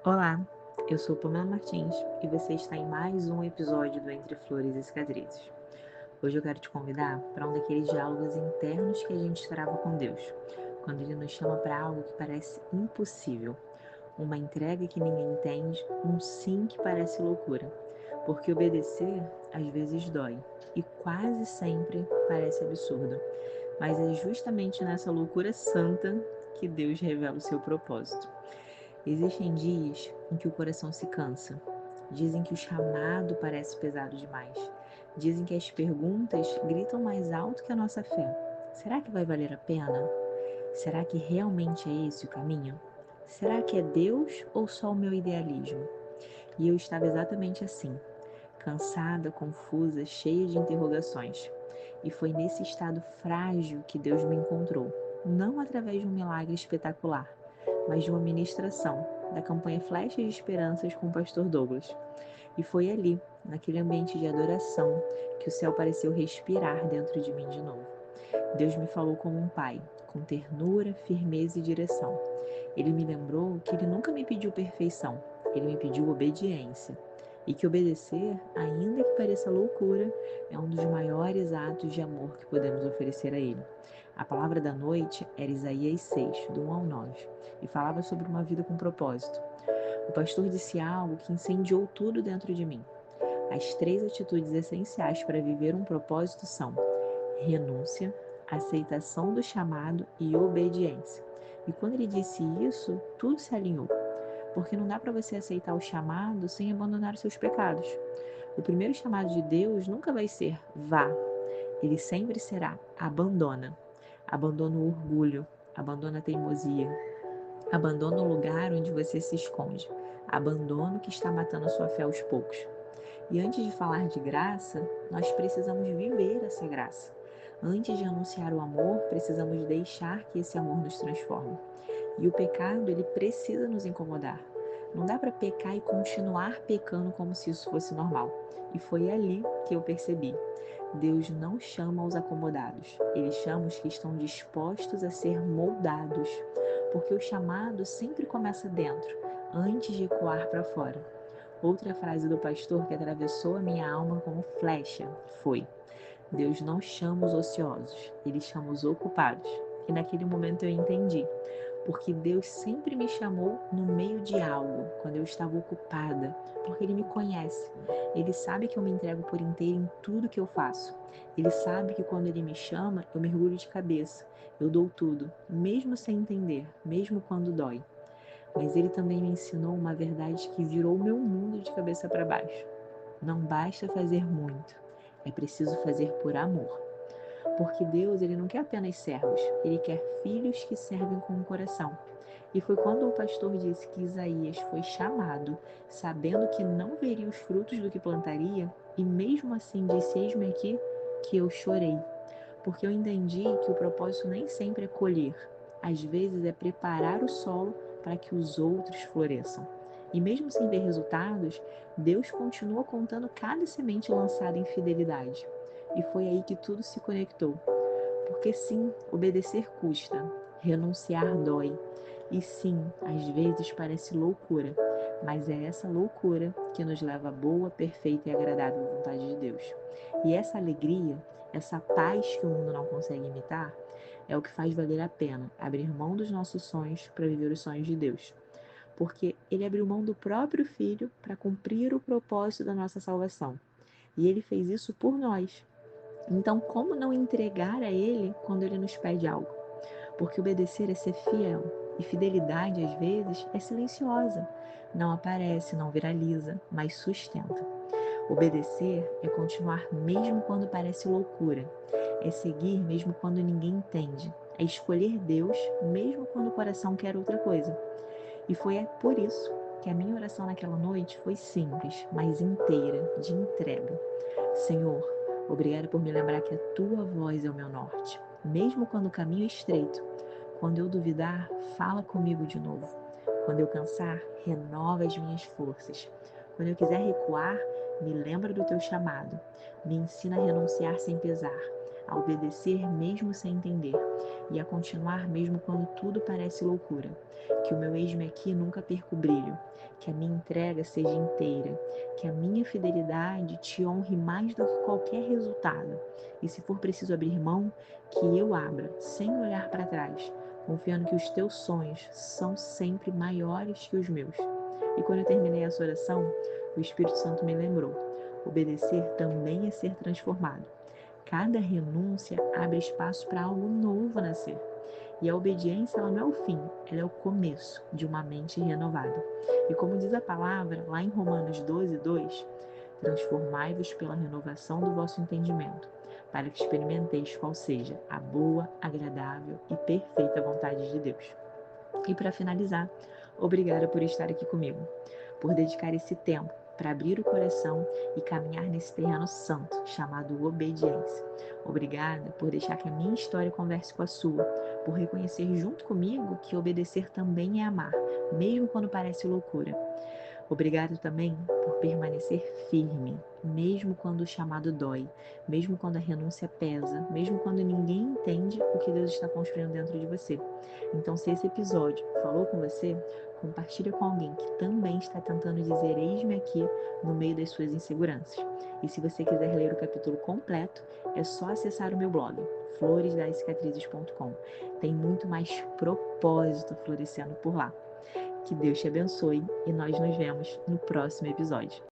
Olá, eu sou Pamela Martins e você está em mais um episódio do Entre Flores e Cicatrizes. Hoje eu quero te convidar para um daqueles diálogos internos que a gente trava com Deus, quando Ele nos chama para algo que parece impossível, uma entrega que ninguém entende, um sim que parece loucura, porque obedecer às vezes dói e quase sempre parece absurdo, mas é justamente nessa loucura santa que Deus revela o seu propósito. Existem dias em que o coração se cansa. Dizem que o chamado parece pesado demais. Dizem que as perguntas gritam mais alto que a nossa fé. Será que vai valer a pena? Será que realmente é esse o caminho? Será que é Deus ou só o meu idealismo? E eu estava exatamente assim, cansada, confusa, cheia de interrogações. E foi nesse estado frágil que Deus me encontrou, não através de um milagre espetacular, mas de uma ministração da campanha Flechas de Esperanças com o pastor Douglas. E foi ali, naquele ambiente de adoração, que o céu pareceu respirar dentro de mim de novo. Deus me falou como um pai, com ternura, firmeza e direção. Ele me lembrou que ele nunca me pediu perfeição, ele me pediu obediência. E que obedecer, ainda que pareça loucura, é um dos maiores atos de amor que podemos oferecer a Ele. A palavra da noite era Isaías 6, do 1 ao 9, e falava sobre uma vida com propósito. O pastor disse algo que incendiou tudo dentro de mim. As 3 atitudes essenciais para viver um propósito são renúncia, aceitação do chamado e obediência. E quando ele disse isso, tudo se alinhou, porque não dá para você aceitar o chamado sem abandonar os seus pecados. O primeiro chamado de Deus nunca vai ser vá, ele sempre será abandona. Abandona o orgulho, abandona a teimosia, abandona o lugar onde você se esconde, abandona o que está matando a sua fé aos poucos. E antes de falar de graça, nós precisamos viver essa graça. Antes de anunciar o amor, precisamos deixar que esse amor nos transforme. E o pecado, ele precisa nos incomodar. Não dá para pecar e continuar pecando como se isso fosse normal. E foi ali que eu percebi. Deus não chama os acomodados, Ele chama os que estão dispostos a ser moldados, porque o chamado sempre começa dentro, antes de ecoar para fora. Outra frase do pastor que atravessou a minha alma como flecha foi: Deus não chama os ociosos, Ele chama os ocupados. E naquele momento eu entendi, porque Deus sempre me chamou no meio de algo, quando eu estava ocupada, porque Ele me conhece. Ele sabe que eu me entrego por inteiro em tudo que eu faço. Ele sabe que quando Ele me chama, eu mergulho de cabeça. Eu dou tudo, mesmo sem entender, mesmo quando dói. Mas Ele também me ensinou uma verdade que virou meu mundo de cabeça para baixo. Não basta fazer muito, é preciso fazer por amor. Porque Deus, ele não quer apenas servos, ele quer filhos que servem com o coração. E foi quando o pastor disse que Isaías foi chamado, sabendo que não veria os frutos do que plantaria, e mesmo assim disse: Eis-me aqui, que eu chorei. Porque eu entendi que o propósito nem sempre é colher, às vezes é preparar o solo para que os outros floresçam. E mesmo sem ver resultados, Deus continua contando cada semente lançada em fidelidade. E foi aí que tudo se conectou. Porque sim, obedecer custa, renunciar dói. E sim, às vezes parece loucura, mas é essa loucura que nos leva à boa, perfeita e agradável vontade de Deus. E essa alegria, essa paz que o mundo não consegue imitar, é o que faz valer a pena abrir mão dos nossos sonhos para viver os sonhos de Deus. Porque ele abriu mão do próprio Filho para cumprir o propósito da nossa salvação. E ele fez isso por nós. Então, como não entregar a Ele quando Ele nos pede algo? Porque obedecer é ser fiel, e fidelidade, às vezes, é silenciosa. Não aparece, não viraliza, mas sustenta. Obedecer é continuar mesmo quando parece loucura. É seguir mesmo quando ninguém entende. É escolher Deus mesmo quando o coração quer outra coisa. E foi por isso que a minha oração naquela noite foi simples, mas inteira, de entrega. Senhor, obrigada por me lembrar que a tua voz é o meu norte. Mesmo quando o caminho é estreito, quando eu duvidar, fala comigo de novo. Quando eu cansar, renova as minhas forças. Quando eu quiser recuar, me lembra do teu chamado. Me ensina a renunciar sem pesar, a obedecer mesmo sem entender e a continuar mesmo quando tudo parece loucura. Que o meu eis-me aqui nunca perca o brilho, que a minha entrega seja inteira, que a minha fidelidade te honre mais do que qualquer resultado. E se for preciso abrir mão, que eu abra, sem olhar para trás, confiando que os teus sonhos são sempre maiores que os meus. E quando eu terminei essa oração, o Espírito Santo me lembrou: obedecer também é ser transformado. Cada renúncia abre espaço para algo novo nascer. E a obediência, ela não é o fim, ela é o começo de uma mente renovada. E como diz a palavra, lá em Romanos 12:2, transformai-vos pela renovação do vosso entendimento, para que experimenteis qual seja a boa, agradável e perfeita vontade de Deus. E para finalizar, obrigada por estar aqui comigo, por dedicar esse tempo para abrir o coração e caminhar nesse terreno santo chamado obediência. Obrigada por deixar que a minha história converse com a sua, por reconhecer junto comigo que obedecer também é amar, mesmo quando parece loucura. Obrigado também por permanecer firme, mesmo quando o chamado dói, mesmo quando a renúncia pesa, mesmo quando ninguém entende o que Deus está construindo dentro de você. Então, se esse episódio falou com você, compartilha com alguém que também está tentando dizer eis-me aqui no meio das suas inseguranças. E se você quiser ler o capítulo completo, é só acessar o meu blog, floresdascicatrizes.com. Tem muito mais propósito florescendo por lá. Que Deus te abençoe e nós nos vemos no próximo episódio.